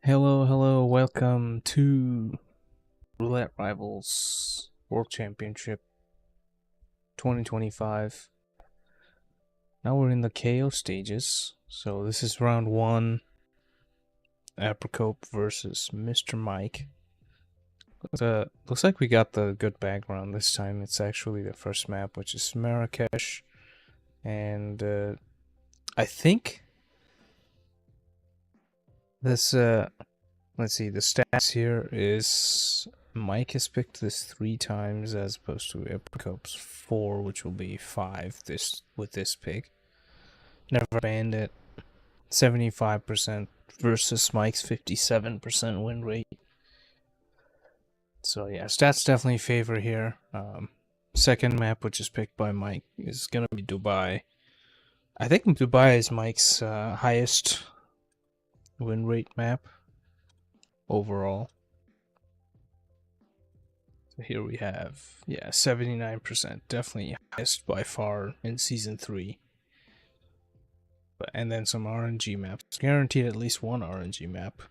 Hello, welcome to Roulette Rivals World Championship 2025. Now we're in the KO stages, so this is round 1, apricope versus MrMike. Looks like we got the good background this time. It's actually the first map, which is Marrakesh. And I think this, let's see, the stats here is Mike has picked this 3 times as opposed to apricope's 4, which will be 5 with this pick. Never banned it. 75% versus Mike's 57% win rate. So yeah, stats definitely favor here. Second map, which is picked by Mike, is gonna be Dubai. I think Dubai is Mike's highest win rate map overall. So here we have, yeah, 79%, definitely highest by far in season 3. And then some RNG maps, guaranteed at least one RNG map.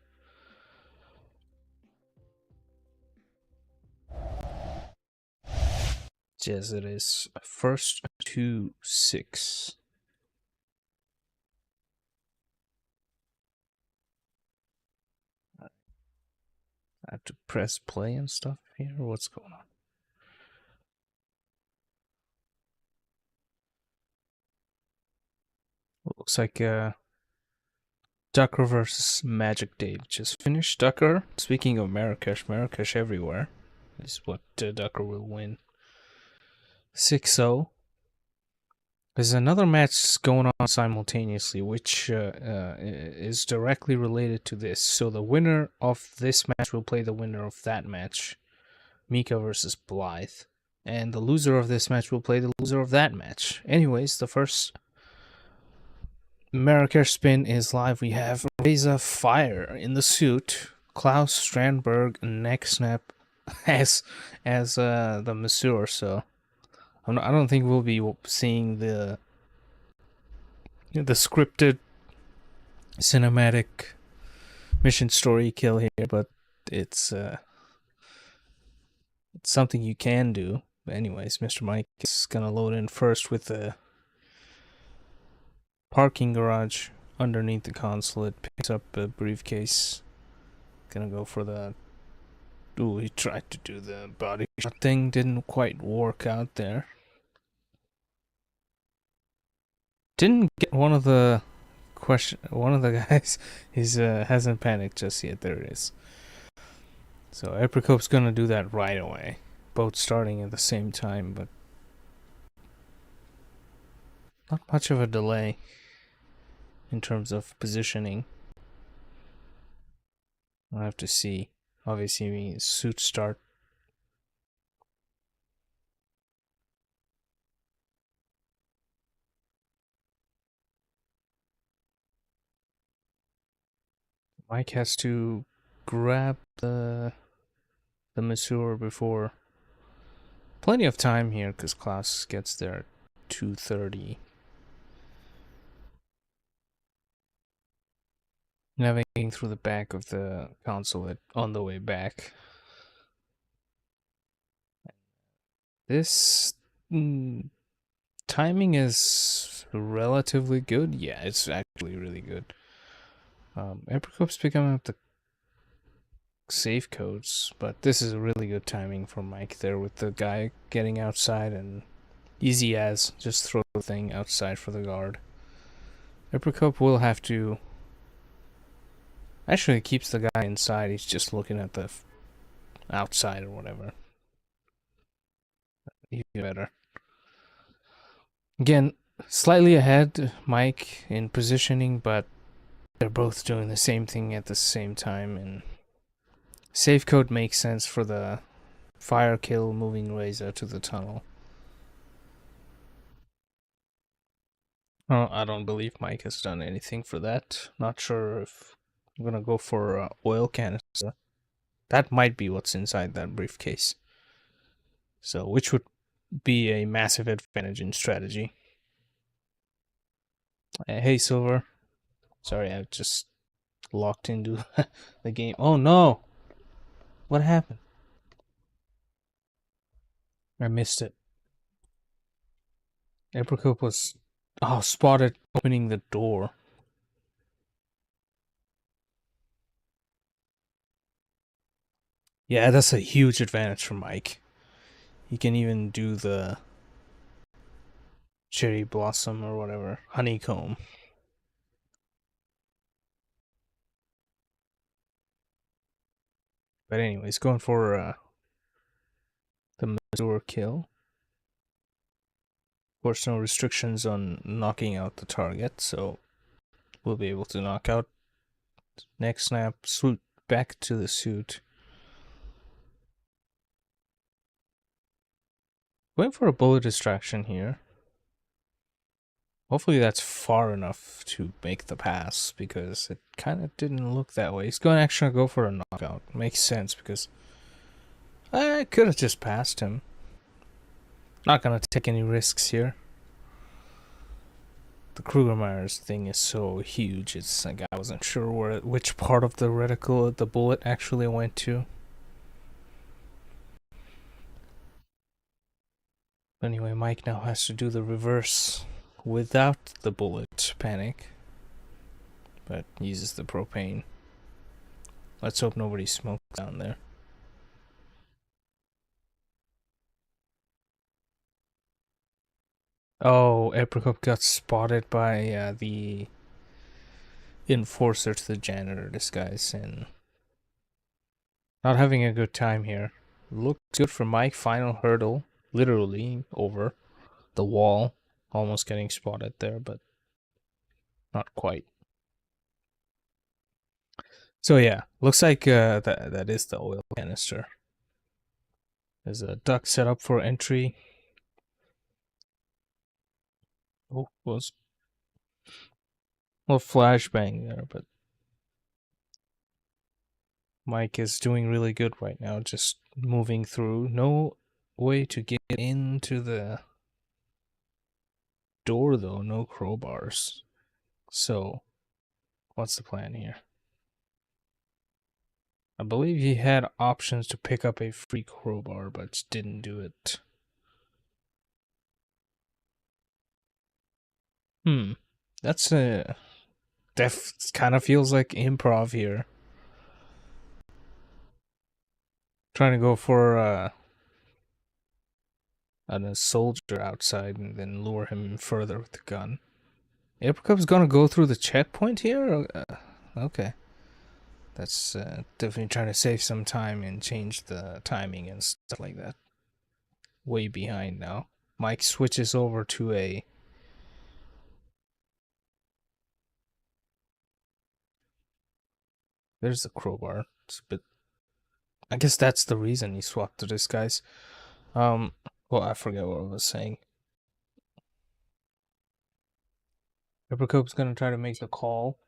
As it is first to 6. I have to press play and stuff here. What's going on? Looks like Ducker versus Magic Dave just finished. Ducker, speaking of Marrakesh, Marrakesh everywhere is what Ducker will win. 6-0. There's another match going on simultaneously, which is directly related to this. So the winner of this match will play the winner of that match. Mika versus Blythe. And the loser of this match will play the loser of that match. Anyways, the first Marrakesh spin is live. We have Reza Fire in the suit, Klaus Strandberg neck snap as the masseur. So I don't think we'll be seeing the scripted cinematic mission story kill here, but it's something you can do. But anyways, MrMike is gonna load in first with the parking garage underneath the consulate. Picks up a briefcase. Gonna go for the... Ooh, he tried to do the body shot thing. Didn't quite work out there. Didn't get one of the guys. He's hasn't panicked just yet. There it is. So Apricope's gonna do that right away. Both starting at the same time, but not much of a delay in terms of positioning. I'll have to see. Obviously, suit start. Mike has to grab the masseur before. Plenty of time here because Klaus gets there at 2:30. Navigating through the back of the consulate on the way back. This timing is relatively good. Yeah, it's actually really good. Apricope's picking up the safe codes, but this is a really good timing for Mike there with the guy getting outside and easy as just throw the thing outside for the guard. Apricope will have to... Actually, it keeps the guy inside. He's just looking at the outside or whatever. Even better. Again, slightly ahead, Mike, in positioning, but they're both doing the same thing at the same time, and safe code makes sense for the fire kill moving Reza to the tunnel. Oh, I don't believe Mike has done anything for that. Not sure if I'm gonna go for oil canister. That might be what's inside that briefcase. So, which would be a massive advantage in strategy. Hey, Silver. Sorry, I just locked into the game. Oh no! What happened? I missed it. Apricope was spotted opening the door. Yeah, that's a huge advantage for Mike. He can even do the cherry blossom or whatever, honeycomb. But anyways, going for the Mazur kill. Of course, no restrictions on knocking out the target, so we'll be able to knock out. Next snap, swoop back to the suit. Going for a bullet distraction here. Hopefully that's far enough to make the pass, because it kind of didn't look that way. He's going to actually go for a knockout. Makes sense, because I could have just passed him. Not going to take any risks here. The Krugermeyer's thing is so huge, it's like I wasn't sure which part of the reticle the bullet actually went to. Anyway, Mike now has to do the reverse without the bullet panic, but uses the propane. Let's hope nobody smokes down there. Oh, apricope got spotted by the enforcer to the janitor disguise, and not having a good time here. Looks good for Mike. Final hurdle, literally over the wall, almost getting spotted there, but not quite. So yeah, looks like that is the oil canister. There's a duct set up for entry. Oh, was a little flashbang there, but Mike is doing really good right now, just moving through. No way to get into the door though, no crowbars. So, what's the plan here? I believe he had options to pick up a free crowbar, but didn't do it. That's a... That kind of feels like improv here. Trying to go for a soldier outside and then lure him further with the gun. Apricope's gonna go through the checkpoint here? Okay. That's definitely trying to save some time and change the timing and stuff like that. Way behind now. Mike switches over to a... There's the crowbar. It's a bit... I guess that's the reason he swapped to this guy's. Well, I forget what I was saying. Apricope's gonna try to make the call.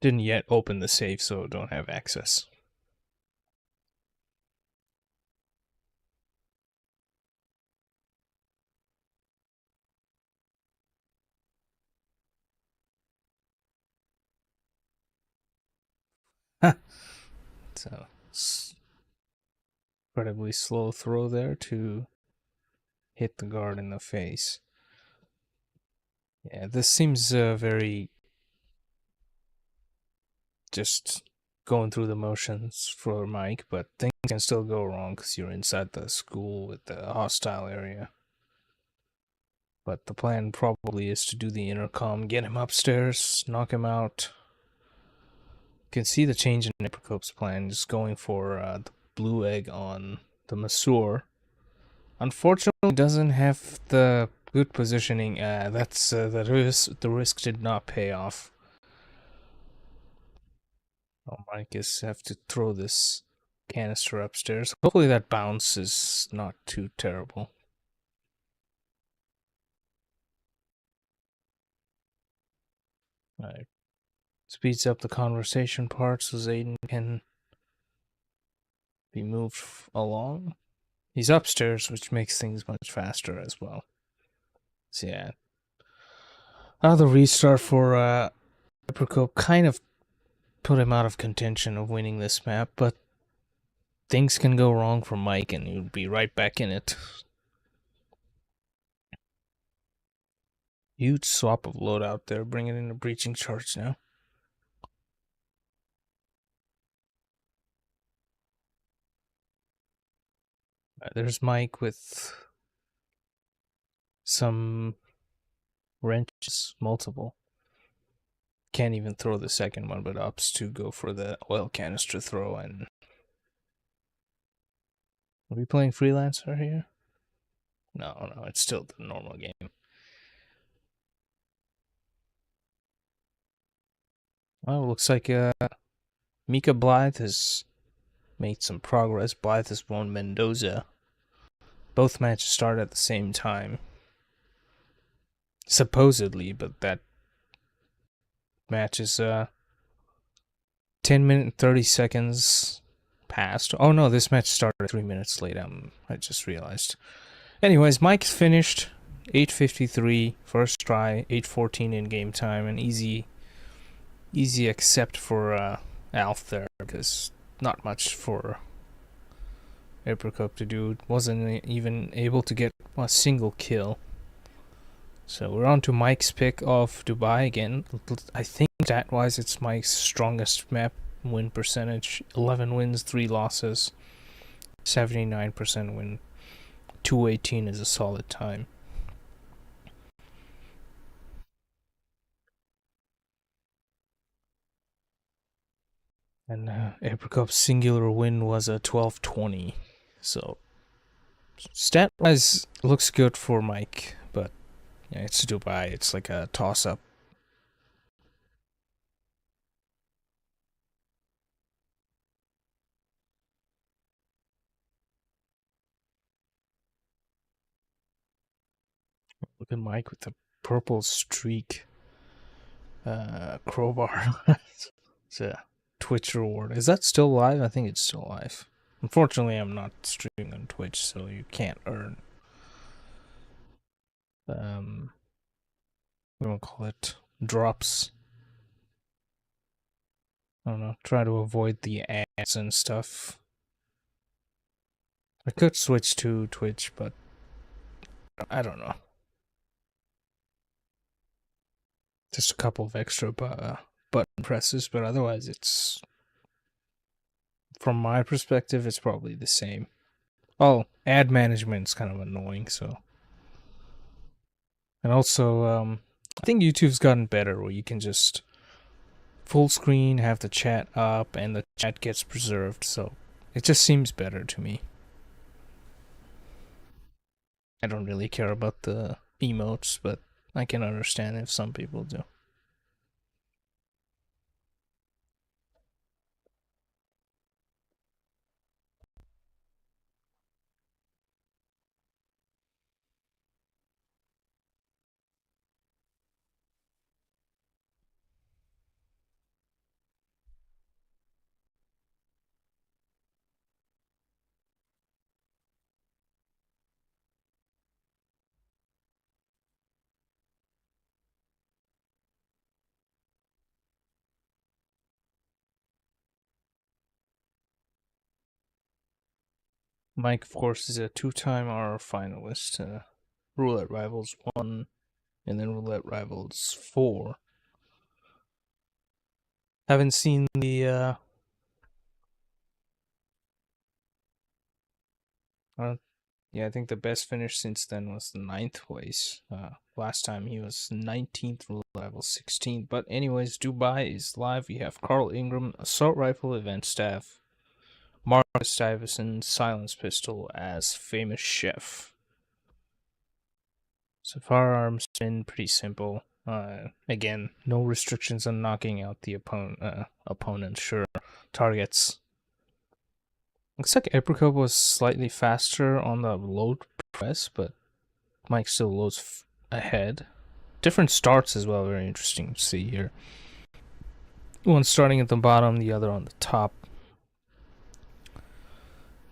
Didn't yet open the safe, so don't have access. So, incredibly slow throw there to hit the guard in the face. Yeah, this seems very just going through the motions for Mike, but things can still go wrong because you're inside the school with the hostile area. But the plan probably is to do the intercom, get him upstairs, knock him out. You can see the change in Apricope's plan, just going for the blue egg on the Masseur. Unfortunately, doesn't have the good positioning. That's the risk did not pay off. Oh, Mike is have to throw this canister upstairs. Hopefully that bounce is not too terrible. Alright. Speeds up the conversation part so Zayden can be moved along. He's upstairs, which makes things much faster as well. So yeah. Another restart for Apricope kind of put him out of contention of winning this map, but things can go wrong for Mike and he'll be right back in it. Huge swap of loadout there, bringing in a breaching charge now. There's Mike with some wrenches, multiple. Can't even throw the second one, but opts to go for the oil canister throw. And are we playing freelancer here? No, it's still the normal game. Well, looks like Mika Blythe has made some progress. Blythe has won Mendoza. Both matches start at the same time. Supposedly, but that match is 10 minutes 30 seconds past. Oh no, this match started 3 minutes late. I just realized. Anyways, Mike's finished 8:53 first try, 8:14 in game time, and easy except for Alph there, because not much for apricope to do. Wasn't even able to get a single kill. So we're on to Mike's pick of Dubai again. I think stat-wise it's Mike's strongest map win percentage. 11 wins, 3 losses, 79% win. 218 is a solid time. And apricope's singular win was a 1220. So stat-wise looks good for Mike, but yeah, it's Dubai. It's like a toss-up. Look at Mike with the purple streak crowbar. It's a Twitch reward. Is that still live? I think it's still live. Unfortunately, I'm not streaming on Twitch, so you can't earn. We don't call it drops. I don't know. Try to avoid the ads and stuff. I could switch to Twitch, but I don't know. Just a couple of extra button presses, but otherwise it's, from my perspective, it's probably the same. Oh, ad management's kind of annoying, so. And also, I think YouTube's gotten better where you can just full screen, have the chat up, and the chat gets preserved, so it just seems better to me. I don't really care about the emotes, but I can understand if some people do. Mike, of course, is a 2-time RR finalist. Roulette Rivals 1, and then Roulette Rivals 4. Haven't seen the yeah, I think the best finish since then was the 9th place. Last time he was 19th, level 16th. But anyways, Dubai is live. We have Carl Ingram, Assault Rifle Event Staff, Marcus Stuyvesant, Silence Pistol as Famous Chef. So firearms been pretty simple. Again, no restrictions on knocking out the opponent. Sure, targets. Looks like apricope was slightly faster on the load press, but Mike still loads ahead. Different starts as well, very interesting to see here. One starting at the bottom, the other on the top.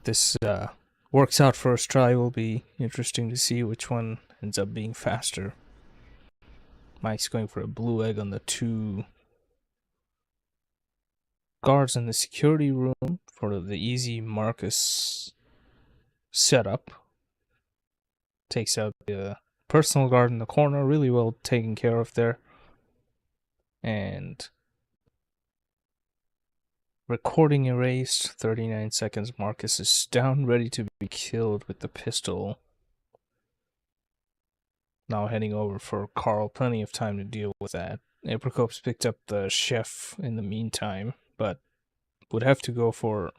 This works out first try. Will be interesting to see which one ends up being faster. Mike's going for a blue egg on the 2 guards in the security room for the easy Marcus setup. Takes out the personal guard in the corner, really well taken care of there. And Recording erased. 39 seconds. Marcus is down, ready to be killed with the pistol. Now heading over for Carl. Plenty of time to deal with that. Apricope's picked up the chef in the meantime, but would have to go for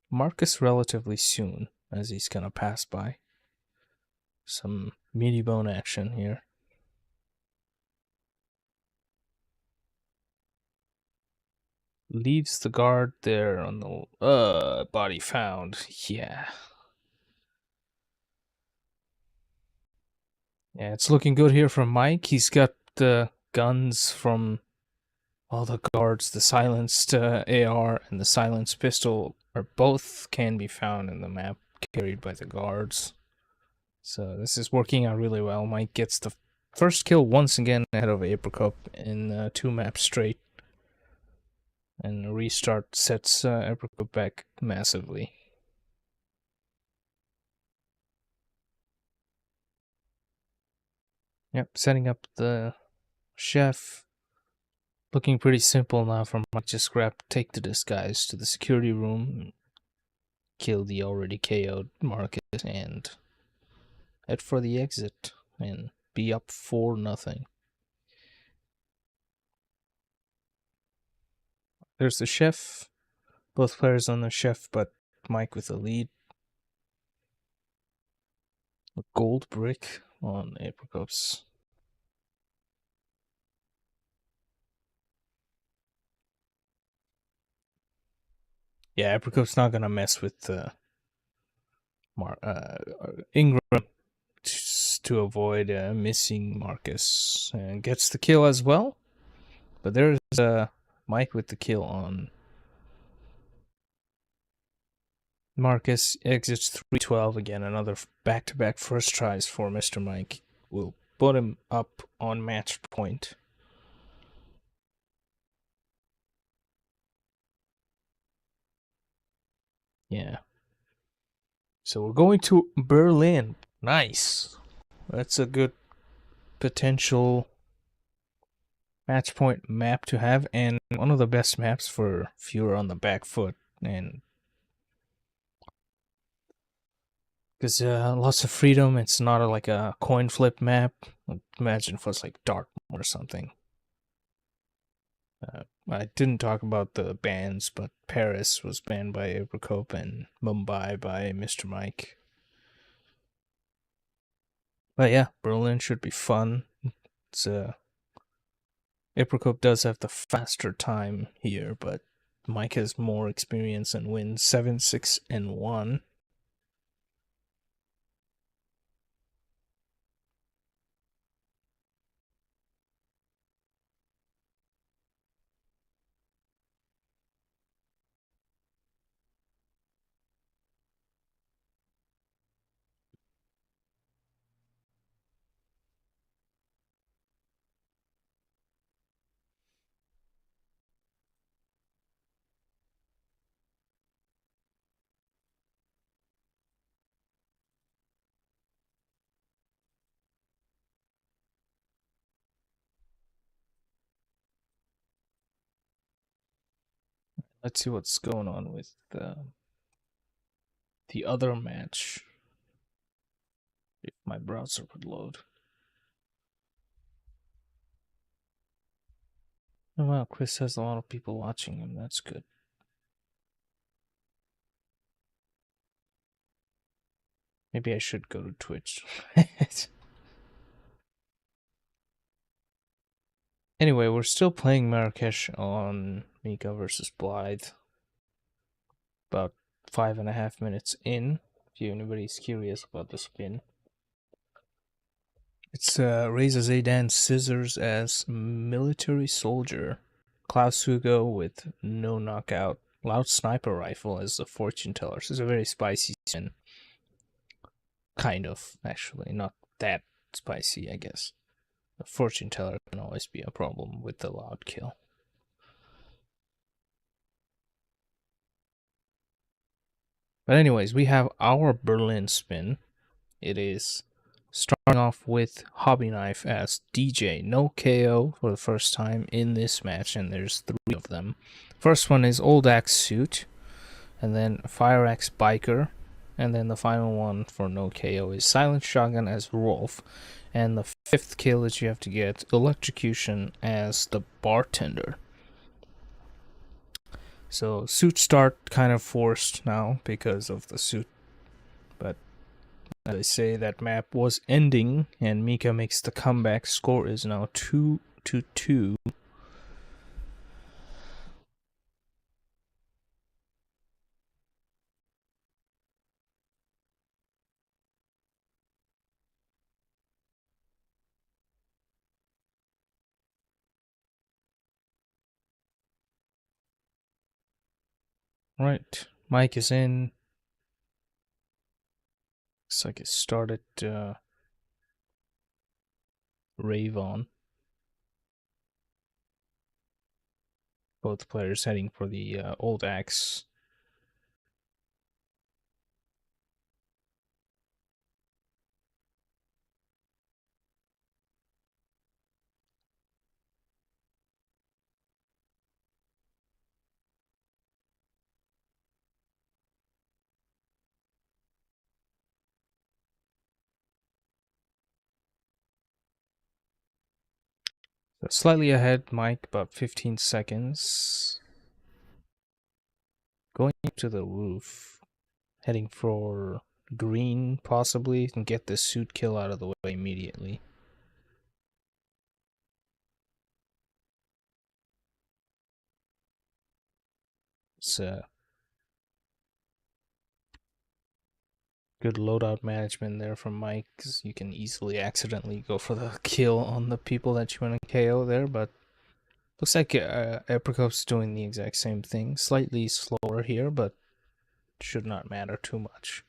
Marcus relatively soon, as he's gonna pass by. Some meaty bone action here. Leaves the guard there on the body found. Yeah, it's looking good here for Mike. He's got the guns from all the guards. The silenced AR and the silenced pistol are both can be found in the map carried by the guards. So this is working out really well. Mike gets the first kill once again ahead of Apricope in 2 maps straight. And a restart sets Apricope back massively. Yep, setting up the chef. Looking pretty simple now from Mike. Just take the disguise to the security room, kill the already KO'd Marcus, and head for the exit and be up 4-0. There's the chef. Both players on the chef, but Mike with the lead. A gold brick on Apricope's. Yeah, Apricope's not gonna mess with Ingram to avoid missing Marcus, and gets the kill as well. But there's Mike with the kill on Marcus. Exits 3-12 again. Another back-to-back first tries for MrMike. Will put him up on match point. Yeah. So we're going to Berlin. Nice. That's a good potential match point map to have, and one of the best maps for if you're on the back foot, and because lots of freedom. It's not like a coin flip map. Imagine if it was like Dartmoor or something. I didn't talk about the bans, but Paris was banned by Apricope and Mumbai by MrMike. But yeah, Berlin should be fun. It's Apricope does have the faster time here, but Mike has more experience and wins 7-6-1. Let's see what's going on with the other match. If my browser would load. Oh wow, Chris has a lot of people watching him. That's good. Maybe I should go to Twitch. Anyway, we're still playing Marrakesh on Mika versus Blythe. About 5.5 minutes in, if anybody's curious about the spin. It's Reza Zaydan Scissors as military soldier. Klaus Hugo with no knockout. Loud sniper rifle as a fortune teller. So it's a very spicy spin. Kind of, actually. Not that spicy, I guess. A fortune teller can always be a problem with the loud kill. But anyways, we have our Berlin spin. It is starting off with Hobby Knife as DJ. No KO for the first time in this match, and there's 3 of them. First one is Old Axe Suit, and then Fire Axe Biker, and then the final one for no KO is Silent Shotgun as Rolf, and the fifth kill that you have to get Electrocution as the Bartender. So suit start kind of forced now because of the suit, but as I say, that map was ending, and Mika makes the comeback. Score is now 2-2. Right, Mike is in. Looks like it started Rave on. Both players heading for the Old Axe. So slightly ahead, Mike, about 15 seconds. Going up to the roof, heading for green possibly, and get the suit kill out of the way immediately. It's good loadout management there from Mike, because you can easily accidentally go for the kill on the people that you want to KO there, but looks like Apricope's doing the exact same thing. Slightly slower here, but should not matter too much.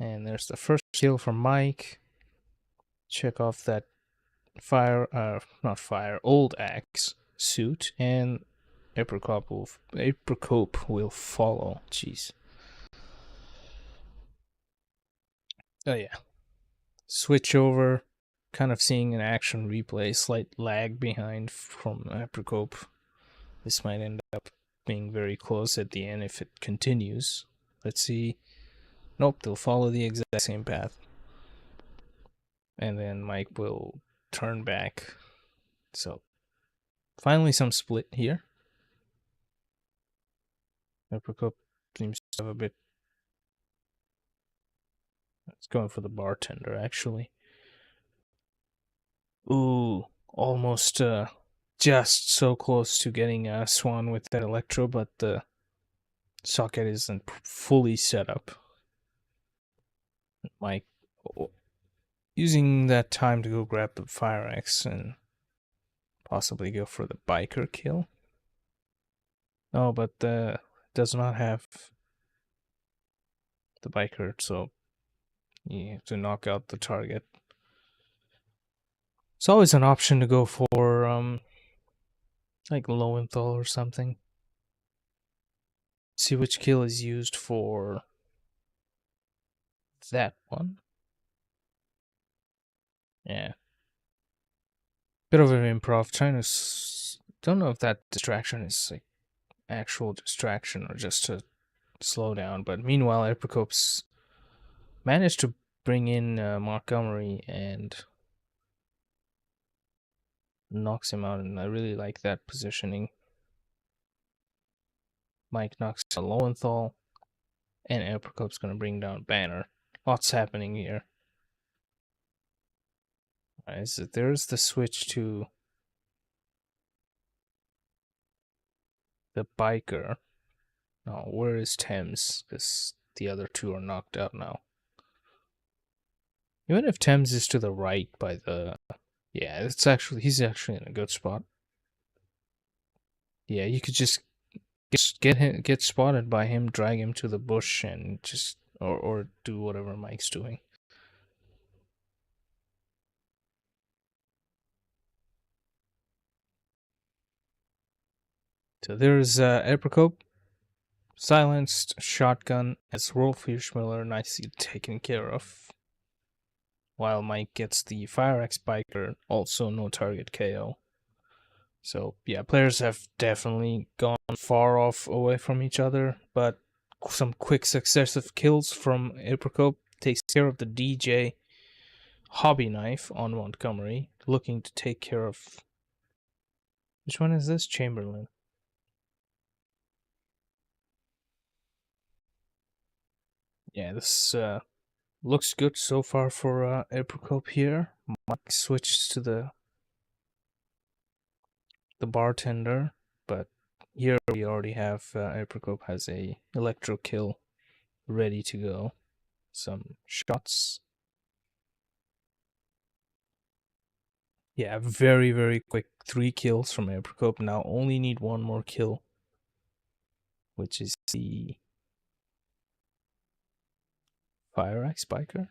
And there's the first kill from Mike. Check off that Old Axe suit, and Apricope will follow. Jeez. Oh yeah. Switch over. Kind of seeing an action replay. Slight lag behind from Apricope. This might end up being very close at the end if it continues. Let's see. Nope, they'll follow the exact same path. And then Mike will turn back. So, finally some split here. Apricope seems to have a bit. It's going for the Bartender, actually. Ooh, almost just so close to getting a Swan with that Electro, but the socket isn't fully set up. Mike using that time to go grab the Fire Axe and possibly go for the Biker kill. Oh, but does not have the Biker, so you have to knock out the target. It's always an option to go for like Lowenthal or something. See which kill is used for that one. Yeah. Bit of an improv. Trying to don't know if that distraction is like actual distraction or just to slow down. But meanwhile, Apricope's managed to bring in Montgomery and knocks him out, and I really like that positioning. Mike knocks out Lowenthal, and Apricope's going to bring down Banner. Lots happening here. Right, so there's the switch to the Biker. Now, where is Thames? Because the other two are knocked out now. Even if Thames is to the right by the... Yeah, he's actually in a good spot. Yeah, you could just get spotted by him, drag him to the bush, and just... Or do whatever Mike's doing. So there's Apricope. Silenced shotgun as Rolf Hirschmiller, nicely taken care of. While Mike gets the Fire Axe Biker, also no target KO. So yeah, players have definitely gone far off away from each other, but some quick successive kills from apricope takes care of the DJ hobby knife on Montgomery, looking to take care of... Which one is this? Chamberlain. Yeah, this looks good so far for apricope here. Mike switched to the bartender, but here we already have apricope has a electro kill ready to go. Some shots. Yeah, very, very quick. 3 kills from apricope. Now only need 1 more kill, which is the fire axe biker.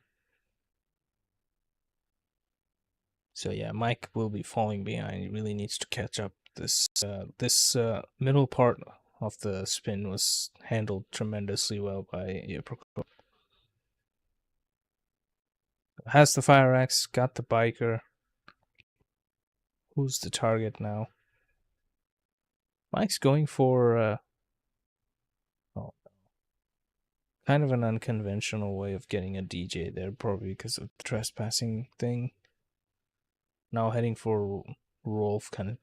So yeah, Mike will be falling behind. He really needs to catch up. This middle part of the spin was handled tremendously well by apricope. Has the fire axe, got the biker. Who's the target now? Mike's going for oh, kind of an unconventional way of getting a DJ there, probably because of the trespassing thing. Now heading for Rolf, kind of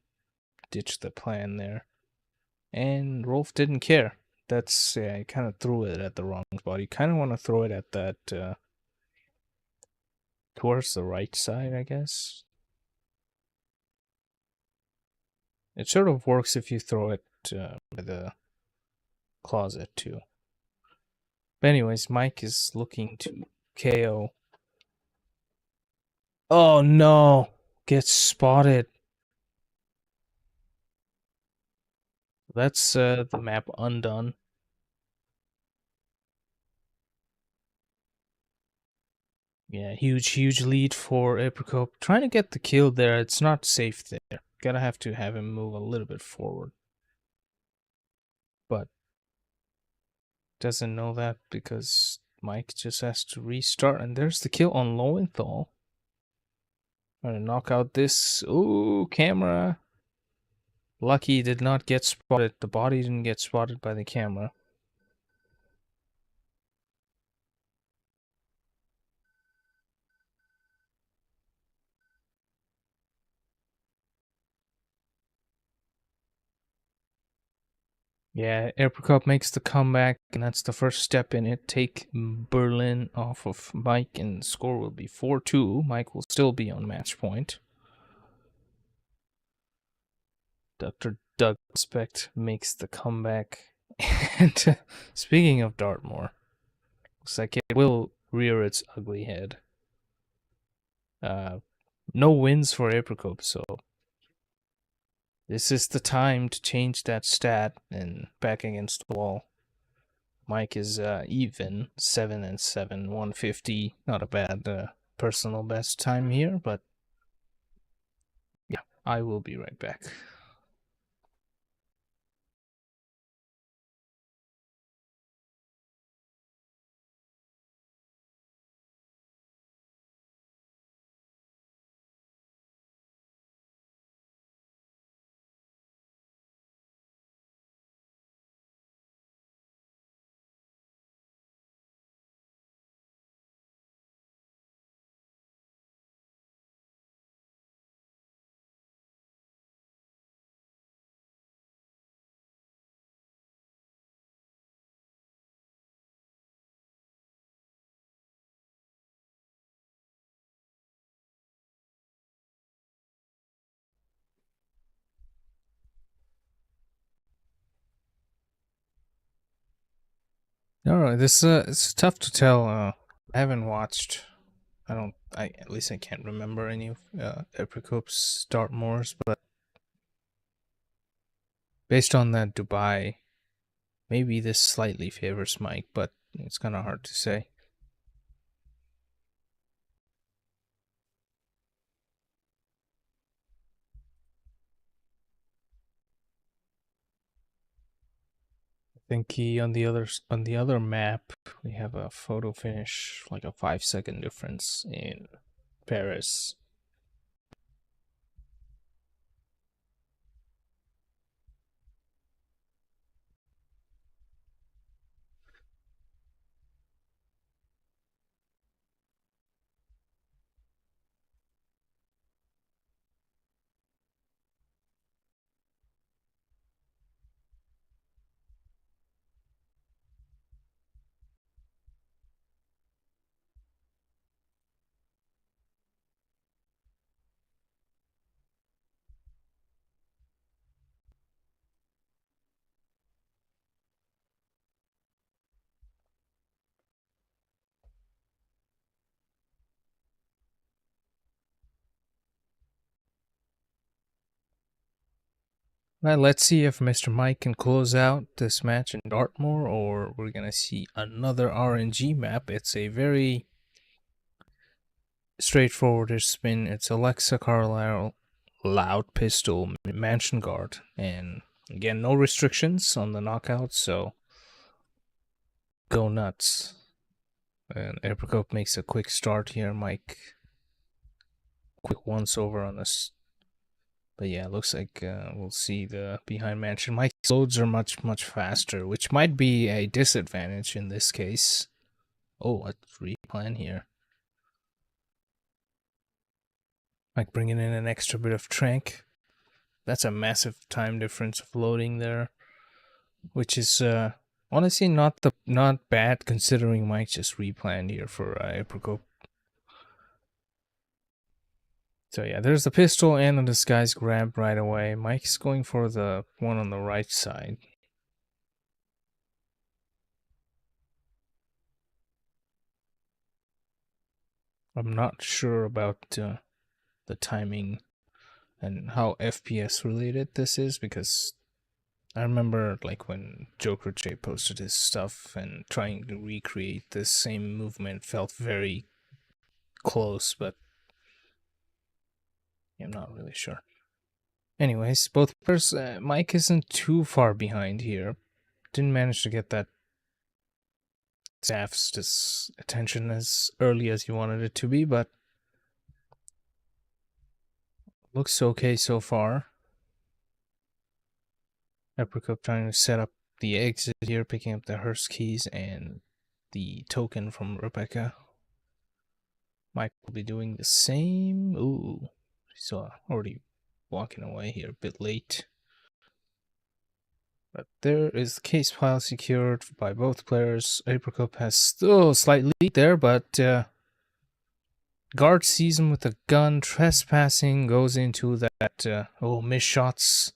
ditched the plan there. And Rolf didn't care. That's, yeah, he kind of threw it at the wrong spot. You kind of want to throw it at that, towards the right side, I guess. It sort of works if you throw it by the closet, too. But anyways, Mike is looking to KO. Oh no! Gets spotted. That's the map undone. Yeah, huge lead for apricope. Trying to get the kill there. It's not safe there. Gotta have to have him move a little bit forward. But doesn't know that because Mike just has to restart. And there's the kill on Lowenthal. Trying to knock out this. Ooh, camera. Lucky did not get spotted. The body didn't get spotted by the camera. Yeah, apricope makes the comeback, and that's the first step in it. Take Berlin off of Mike, and the score will be 4-2. Mike will still be on match point. Dr. Doug Respect makes the comeback. And speaking of Dartmoor, looks like it will rear its ugly head. No wins for apricope, so this is the time to change that stat and back against the wall. Mike is even 7-7, 150. Not a bad personal best time here, but yeah, I will be right back. Alright, this it's tough to tell. I haven't watched. At least I can't remember any of apricope's Dartmoors, but based on that Dubai, maybe this slightly favors Mike, but it's kind of hard to say. I think on the other map we have a photo finish, like a 5-second difference in Paris. Well, let's see if MrMike can close out this match in Dartmoor, or we're gonna see another RNG map. It's a very straightforward spin. It's Alexa Carlisle, Loud Pistol, Mansion Guard, and again, no restrictions on the knockout, so go nuts. And Apricope makes a quick start here. Mike, quick once over on this. But yeah, it looks like we'll see the behind mansion. Mike's loads are much faster, which might be a disadvantage in this case. Oh, a replan here. Mike bringing in an extra bit of trank. That's a massive time difference of loading there, which is honestly not bad considering Mike just replanned here for Apricope. So yeah, there's the pistol and the disguise grab right away. Mike's going for the one on the right side. I'm not sure about the timing and how FPS related this is, because I remember like when Joker J posted his stuff and trying to recreate this same movement felt very close, but I'm not really sure. Anyways, both players, Mike isn't too far behind here. Didn't manage to get that staff's attention as early as he wanted it to be, but looks okay so far. Apricope trying to set up the exit here, picking up the hearse keys and the token from Rebecca. Mike will be doing the same. Ooh, he's already walking away here, a bit late. But there is the case file secured by both players. Apricope has still a slight lead there, but guard sees him with a gun, trespassing, goes into that, missed shots.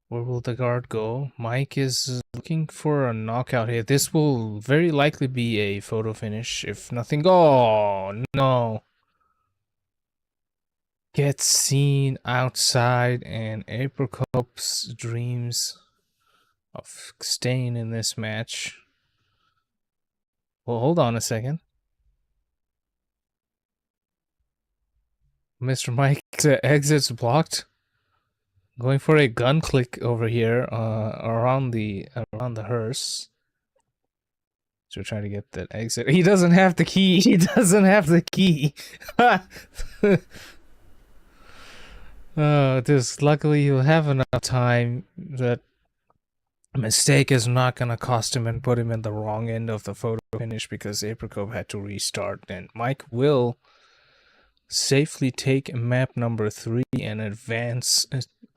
Where will the guard go? Mike is looking for a knockout here. This will very likely be a photo finish, if nothing. Oh, no. Gets seen outside, and Apricope's dreams of staying in this match. Well, hold on a second. MrMike's exit's blocked. Going for a gun click over here around the hearse. So we're trying to get that exit. He doesn't have the key. He doesn't have the key. Just luckily he'll have enough time that a mistake is not gonna cost him and put him in the wrong end of the photo finish, because Apricope had to restart, and Mike will safely take map number 3 and advance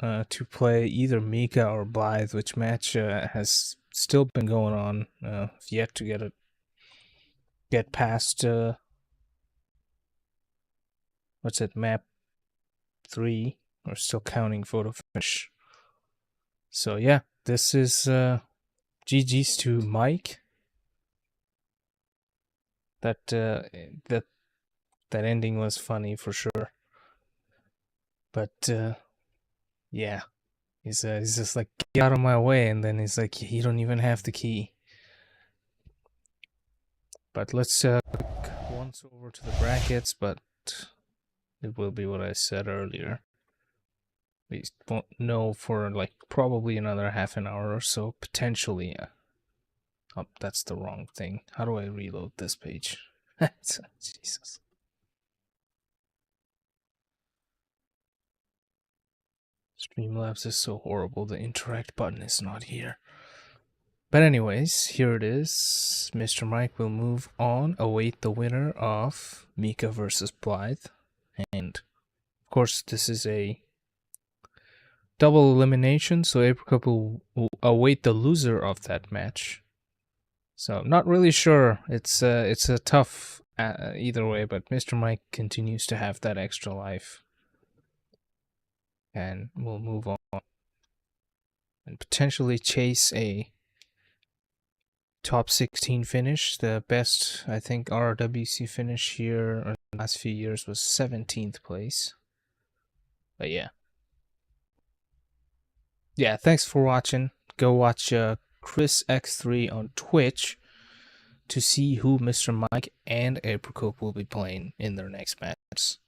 to play either Mika or Blythe, which match has still been going on. Yet to get past what's it, map 3. We're still counting photo finish. So yeah, this is GG's to Mike. That ending was funny for sure. But yeah, he's just like, get out of my way, and then he's like, you don't even have the key. But let's once over to the brackets, but it will be what I said earlier. We won't know for like probably another half an hour or so, potentially. Oh, that's the wrong thing. How do I reload this page? Jesus. Streamlabs is so horrible. The interact button is not here. But anyways, here it is. MrMike will move on, await the winner of Mika versus Blythe. And of course, this is a double elimination, so Apricope will await the loser of that match. So not really sure. It's a tough either way, but MrMike continues to have that extra life, and we'll move on and potentially chase a top 16 finish. The best, I think, RRWC finish here in the last few years was 17th place. But yeah. Yeah, thanks for watching. Go watch Chris X3 on Twitch to see who MrMike and apricope will be playing in their next matches.